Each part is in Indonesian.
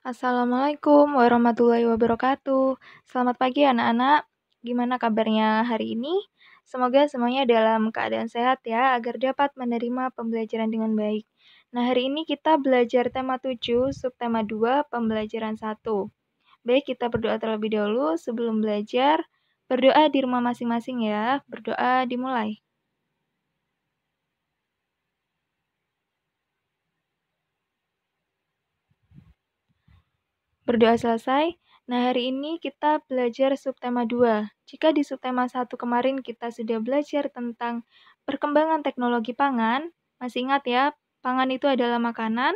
Assalamualaikum warahmatullahi wabarakatuh. Selamat pagi anak-anak. Gimana kabarnya hari ini? Semoga semuanya dalam keadaan sehat ya, agar dapat menerima pembelajaran dengan baik. Nah, hari ini kita belajar tema 7, subtema 2, pembelajaran 1. Baik, kita berdoa terlebih dahulu sebelum belajar. Berdoa di rumah masing-masing ya. Berdoa dimulai. Berdoa selesai. Nah, hari ini kita belajar subtema 2. Jika di subtema 1 kemarin kita sudah belajar tentang perkembangan teknologi pangan, masih ingat ya, pangan itu adalah makanan.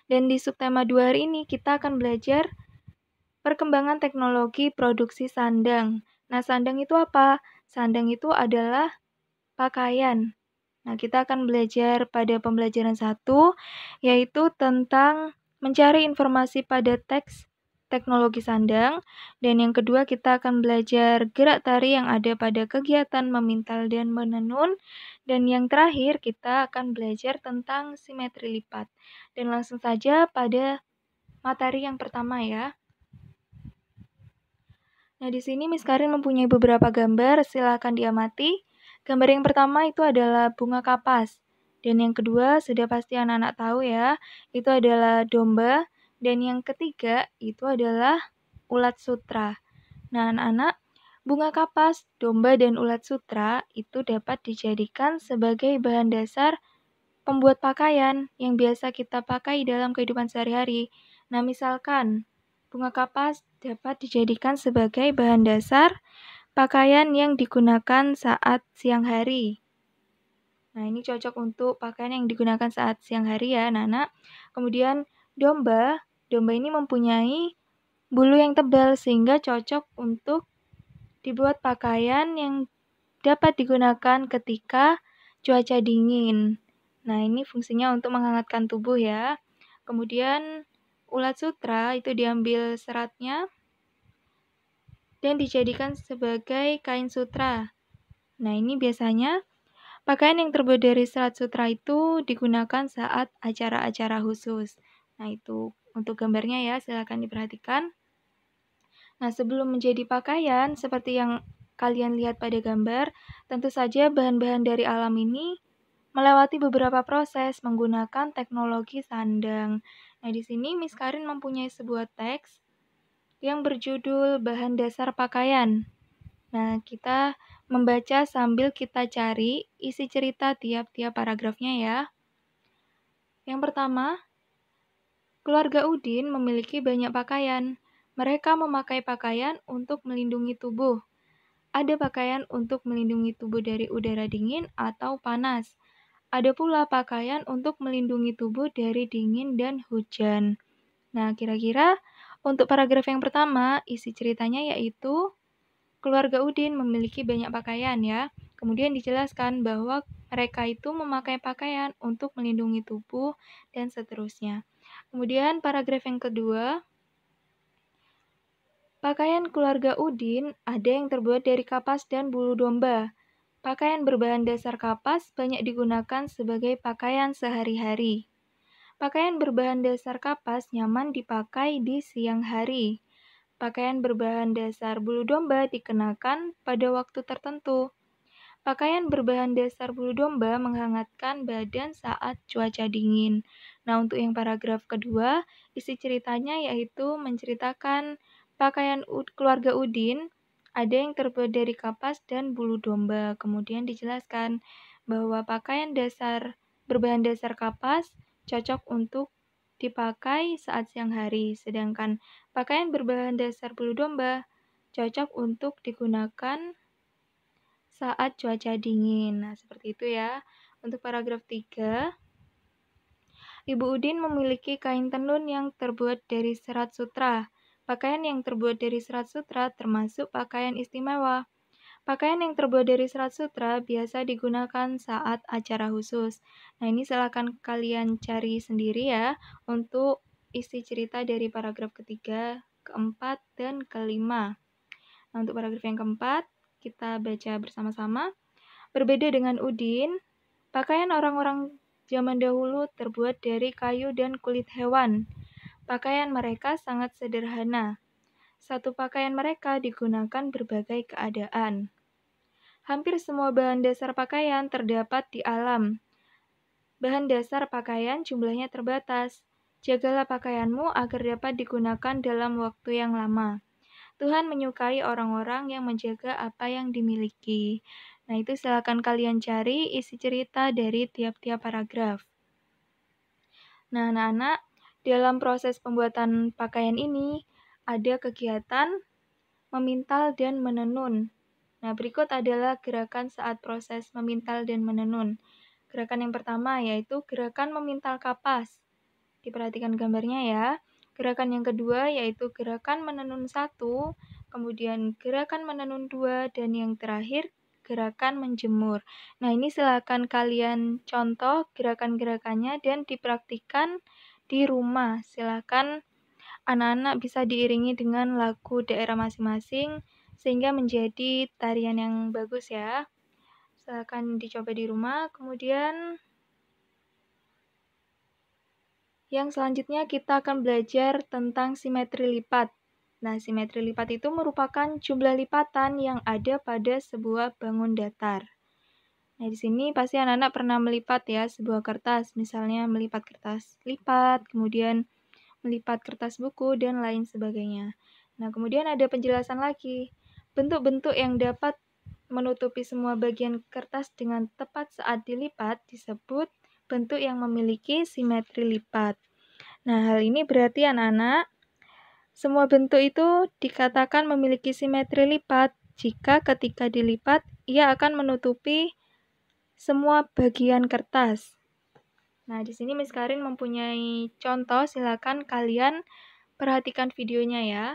Dan di subtema 2 hari ini kita akan belajar perkembangan teknologi produksi sandang. Nah, sandang itu apa? Sandang itu adalah pakaian. Nah, kita akan belajar pada pembelajaran 1, yaitu tentang mencari informasi pada teks teknologi sandang. Dan yang kedua, kita akan belajar gerak tari yang ada pada kegiatan memintal dan menenun. Dan yang terakhir, kita akan belajar tentang simetri lipat. Dan langsung saja pada materi yang pertama ya. Nah, di sini Miss Karin mempunyai beberapa gambar, silakan diamati. Gambar yang pertama itu adalah bunga kapas. Dan yang kedua, sudah pasti anak-anak tahu ya, itu adalah domba. Dan yang ketiga, itu adalah ulat sutra. Nah, anak-anak, bunga kapas, domba, dan ulat sutra itu dapat dijadikan sebagai bahan dasar pembuat pakaian yang biasa kita pakai dalam kehidupan sehari-hari. Nah, misalkan bunga kapas dapat dijadikan sebagai bahan dasar pakaian yang digunakan saat siang hari. Nah, ini cocok untuk pakaian yang digunakan saat siang hari ya, anak-anak. Kemudian domba ini mempunyai bulu yang tebal sehingga cocok untuk dibuat pakaian yang dapat digunakan ketika cuaca dingin. Nah, ini fungsinya untuk menghangatkan tubuh ya. Kemudian ulat sutra itu diambil seratnya dan dijadikan sebagai kain sutra. Nah, ini biasanya pakaian yang terbuat dari serat sutra itu digunakan saat acara-acara khusus. Nah, itu untuk gambarnya ya, silakan diperhatikan. Nah, sebelum menjadi pakaian, seperti yang kalian lihat pada gambar, tentu saja bahan-bahan dari alam ini melewati beberapa proses menggunakan teknologi sandang. Nah, di sini Miss Karin mempunyai sebuah teks yang berjudul Bahan Dasar Pakaian. Nah, kita membaca sambil kita cari isi cerita tiap-tiap paragrafnya ya. Yang pertama, keluarga Udin memiliki banyak pakaian. Mereka memakai pakaian untuk melindungi tubuh. Ada pakaian untuk melindungi tubuh dari udara dingin atau panas. Ada pula pakaian untuk melindungi tubuh dari dingin dan hujan. Nah, kira-kira untuk paragraf yang pertama, isi ceritanya yaitu keluarga Udin memiliki banyak pakaian ya. Kemudian dijelaskan bahwa mereka itu memakai pakaian untuk melindungi tubuh dan seterusnya. Kemudian paragraf yang kedua, pakaian keluarga Udin ada yang terbuat dari kapas dan bulu domba. Pakaian berbahan dasar kapas banyak digunakan sebagai pakaian sehari-hari. Pakaian berbahan dasar kapas nyaman dipakai di siang hari. Pakaian berbahan dasar bulu domba dikenakan pada waktu tertentu. Pakaian berbahan dasar bulu domba menghangatkan badan saat cuaca dingin. Nah, untuk yang paragraf kedua, isi ceritanya yaitu menceritakan pakaian keluarga Udin ada yang terbuat dari kapas dan bulu domba. Kemudian dijelaskan bahwa pakaian dasar berbahan dasar kapas cocok untuk dipakai saat siang hari, sedangkan pakaian berbahan dasar bulu domba cocok untuk digunakan saat cuaca dingin. Nah, seperti itu ya. Untuk paragraf 3, Ibu Udin memiliki kain tenun yang terbuat dari serat sutra. Pakaian yang terbuat dari serat sutra termasuk pakaian istimewa. Pakaian yang terbuat dari serat sutra biasa digunakan saat acara khusus. Nah, ini silakan kalian cari sendiri ya untuk isi cerita dari paragraf ketiga, keempat, dan kelima. Nah, untuk paragraf yang keempat, kita baca bersama-sama. Berbeda dengan Udin, pakaian orang-orang zaman dahulu terbuat dari kayu dan kulit hewan. Pakaian mereka sangat sederhana. Satu pakaian mereka digunakan berbagai keadaan. Hampir semua bahan dasar pakaian terdapat di alam. Bahan dasar pakaian jumlahnya terbatas. Jagalah pakaianmu agar dapat digunakan dalam waktu yang lama. Tuhan menyukai orang-orang yang menjaga apa yang dimiliki. Nah, itu silakan kalian cari isi cerita dari tiap-tiap paragraf. Nah, anak-anak, dalam proses pembuatan pakaian ini, ada kegiatan memintal dan menenun. Nah, berikut adalah gerakan saat proses memintal dan menenun. Gerakan yang pertama yaitu gerakan memintal kapas. Diperhatikan gambarnya ya. Gerakan yang kedua yaitu gerakan menenun 1, kemudian gerakan menenun 2, dan yang terakhir gerakan menjemur. Nah, ini silakan kalian contoh gerakan-gerakannya dan dipraktikkan di rumah. Silakan anak-anak bisa diiringi dengan lagu daerah masing-masing sehingga menjadi tarian yang bagus ya. Silakan dicoba di rumah. Kemudian yang selanjutnya kita akan belajar tentang simetri lipat. Nah, simetri lipat itu merupakan jumlah lipatan yang ada pada sebuah bangun datar. Nah, di sini pasti anak-anak pernah melipat ya sebuah kertas, misalnya melipat kertas lipat, kemudian melipat kertas buku, dan lain sebagainya. Nah, kemudian ada penjelasan lagi. Bentuk-bentuk yang dapat menutupi semua bagian kertas dengan tepat saat dilipat disebut bentuk yang memiliki simetri lipat. Nah, hal ini berarti anak-anak, semua bentuk itu dikatakan memiliki simetri lipat jika ketika dilipat ia akan menutupi semua bagian kertas. Nah, di sini Miss Karin mempunyai contoh, silakan kalian perhatikan videonya ya.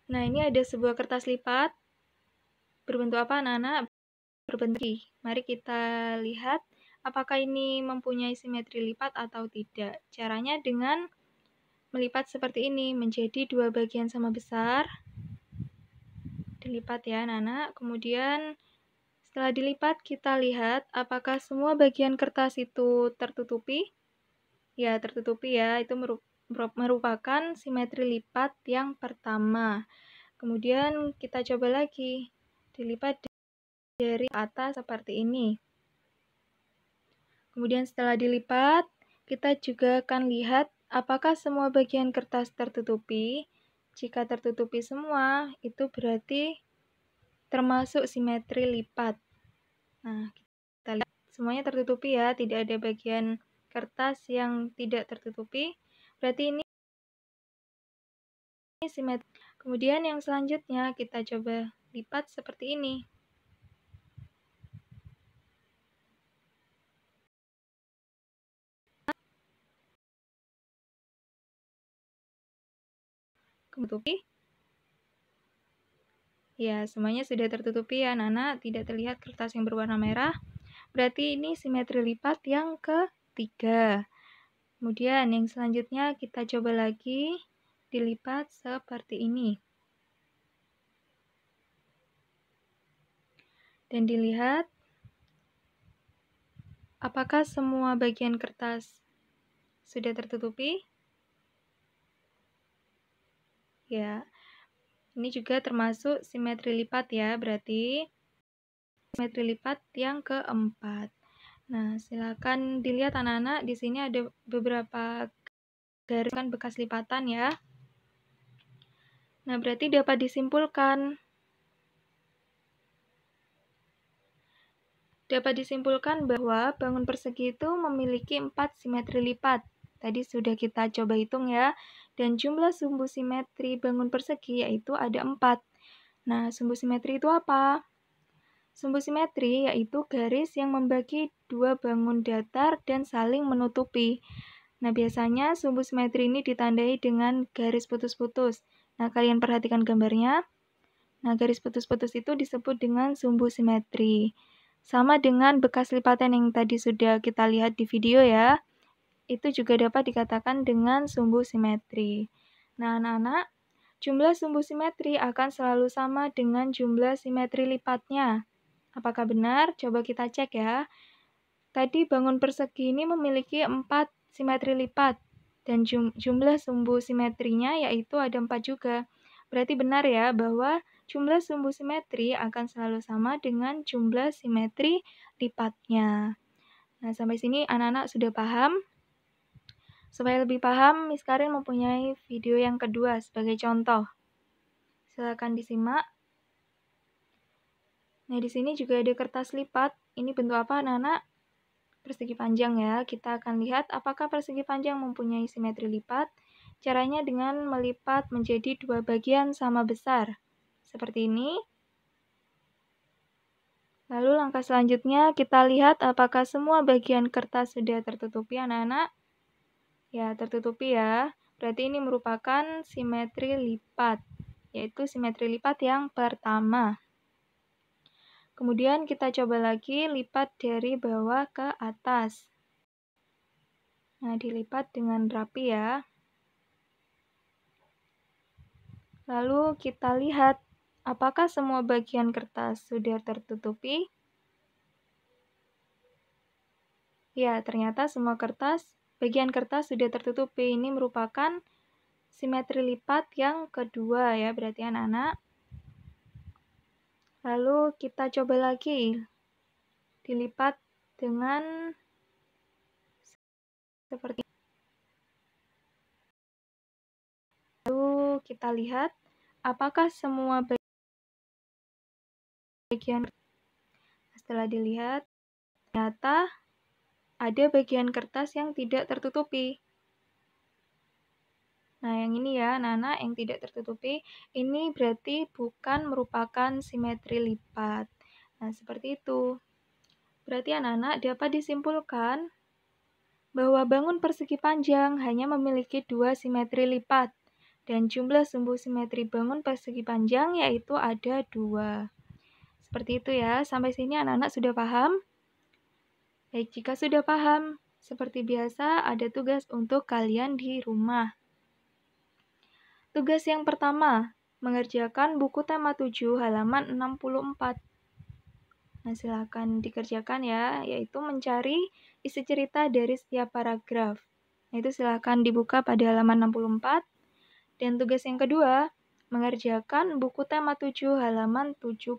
Nah, ini ada sebuah kertas lipat. Berbentuk apa anak-anak? Berbentuk. Mari kita lihat apakah ini mempunyai simetri lipat atau tidak. Caranya dengan melipat seperti ini, menjadi dua bagian sama besar. Dilipat ya anak-anak. Kemudian setelah dilipat kita lihat apakah semua bagian kertas itu tertutupi. Ya, tertutupi ya. Itu merupakan simetri lipat yang pertama. Kemudian kita coba lagi. Dilipat dari atas seperti ini. Kemudian setelah dilipat, kita juga akan lihat apakah semua bagian kertas tertutupi. Jika tertutupi semua, itu berarti termasuk simetri lipat. Nah, kita lihat semuanya tertutupi ya, tidak ada bagian kertas yang tidak tertutupi. Berarti ini simetri. Kemudian yang selanjutnya kita coba lipat seperti ini. Tertutupi. Ya, semuanya sudah tertutupi ya, anak-anak. Tidak terlihat kertas yang berwarna merah. Berarti ini simetri lipat yang ketiga. Kemudian yang selanjutnya kita coba lagi dilipat seperti ini. Dan dilihat apakah semua bagian kertas sudah tertutupi? Ya, ini juga termasuk simetri lipat ya, berarti simetri lipat yang keempat. Nah, silakan dilihat anak-anak, di sini ada beberapa garis bekas lipatan ya. Nah, berarti dapat disimpulkan bahwa bangun persegi itu memiliki 4 simetri lipat. Tadi sudah kita coba hitung ya. Dan jumlah sumbu simetri bangun persegi yaitu ada 4. Nah, sumbu simetri itu apa? Sumbu simetri yaitu garis yang membagi dua bangun datar dan saling menutupi. Nah, biasanya sumbu simetri ini ditandai dengan garis putus-putus. Nah, kalian perhatikan gambarnya. Nah, garis putus-putus itu disebut dengan sumbu simetri. Sama dengan bekas lipatan yang tadi sudah kita lihat di video ya. Itu juga dapat dikatakan dengan sumbu simetri. Nah, anak-anak, jumlah sumbu simetri akan selalu sama dengan jumlah simetri lipatnya. Apakah benar? Coba kita cek ya. Tadi bangun persegi ini memiliki 4 simetri lipat, dan jumlah sumbu simetrinya yaitu ada 4 juga. Berarti benar ya bahwa jumlah sumbu simetri akan selalu sama dengan jumlah simetri lipatnya. Nah, sampai sini anak-anak sudah paham? Supaya lebih paham, Miss Karin mempunyai video yang kedua sebagai contoh. Silakan disimak. Nah, di sini juga ada kertas lipat. Ini bentuk apa, anak-anak? Persegi panjang ya. Kita akan lihat apakah persegi panjang mempunyai simetri lipat. Caranya dengan melipat menjadi 2 bagian sama besar. Seperti ini. Lalu langkah selanjutnya kita lihat apakah semua bagian kertas sudah tertutupi, anak-anak. Ya, tertutupi ya. Berarti ini merupakan simetri lipat, yaitu simetri lipat yang pertama. Kemudian kita coba lagi lipat dari bawah ke atas. Nah, dilipat dengan rapi ya. Lalu kita lihat apakah semua bagian kertas sudah tertutupi. Ya, ternyata semua bagian kertas sudah tertutupi. Ini merupakan simetri lipat yang kedua ya, berarti anak-anak. Lalu kita coba lagi dilipat dengan seperti ini. Lalu kita lihat apakah semua bagian, setelah dilihat ternyata ada bagian kertas yang tidak tertutupi. Nah, yang ini ya, anak-anak, yang tidak tertutupi, ini berarti bukan merupakan simetri lipat. Nah, seperti itu. Berarti anak-anak dapat disimpulkan bahwa bangun persegi panjang hanya memiliki 2 simetri lipat, dan jumlah sumbu simetri bangun persegi panjang yaitu ada 2. Seperti itu ya, sampai sini anak-anak sudah paham? Baik, jika sudah paham, seperti biasa ada tugas untuk kalian di rumah. Tugas yang pertama, mengerjakan buku tema 7 halaman 64. Nah, silakan dikerjakan ya, yaitu mencari isi cerita dari setiap paragraf. Nah, itu silakan dibuka pada halaman 64. Dan tugas yang kedua, mengerjakan buku tema 7 halaman 70.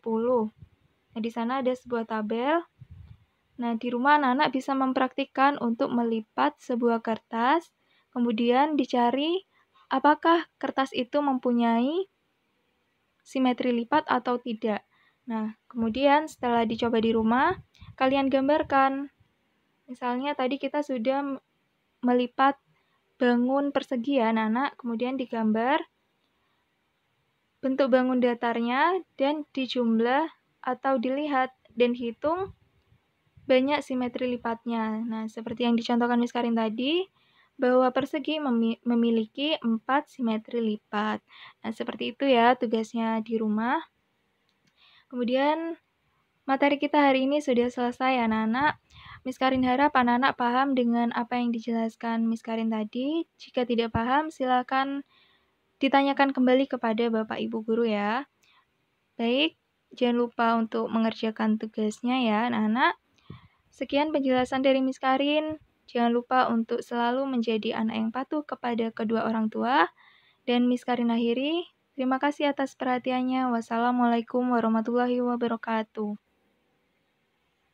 Nah, di sana ada sebuah tabel. Nah, di rumah anak-anak bisa mempraktikkan untuk melipat sebuah kertas, kemudian dicari apakah kertas itu mempunyai simetri lipat atau tidak. Nah, kemudian setelah dicoba di rumah, kalian gambarkan. Misalnya tadi kita sudah melipat bangun persegi ya, anak-anak, kemudian digambar bentuk bangun datarnya dan dijumlah atau dilihat dan hitung banyak simetri lipatnya. Nah, seperti yang dicontohkan Miss Karin tadi, bahwa persegi memiliki 4 simetri lipat. Nah, seperti itu ya tugasnya di rumah. Kemudian, materi kita hari ini sudah selesai anak-anak. Miss Karin harap anak-anak paham dengan apa yang dijelaskan Miss Karin tadi. Jika tidak paham, silakan ditanyakan kembali kepada Bapak Ibu Guru ya. Baik, jangan lupa untuk mengerjakan tugasnya ya anak-anak. Sekian penjelasan dari Miss Karin. Jangan lupa untuk selalu menjadi anak yang patuh kepada kedua orang tua. Dan Miss Karin akhiri, terima kasih atas perhatiannya. Wassalamualaikum warahmatullahi wabarakatuh.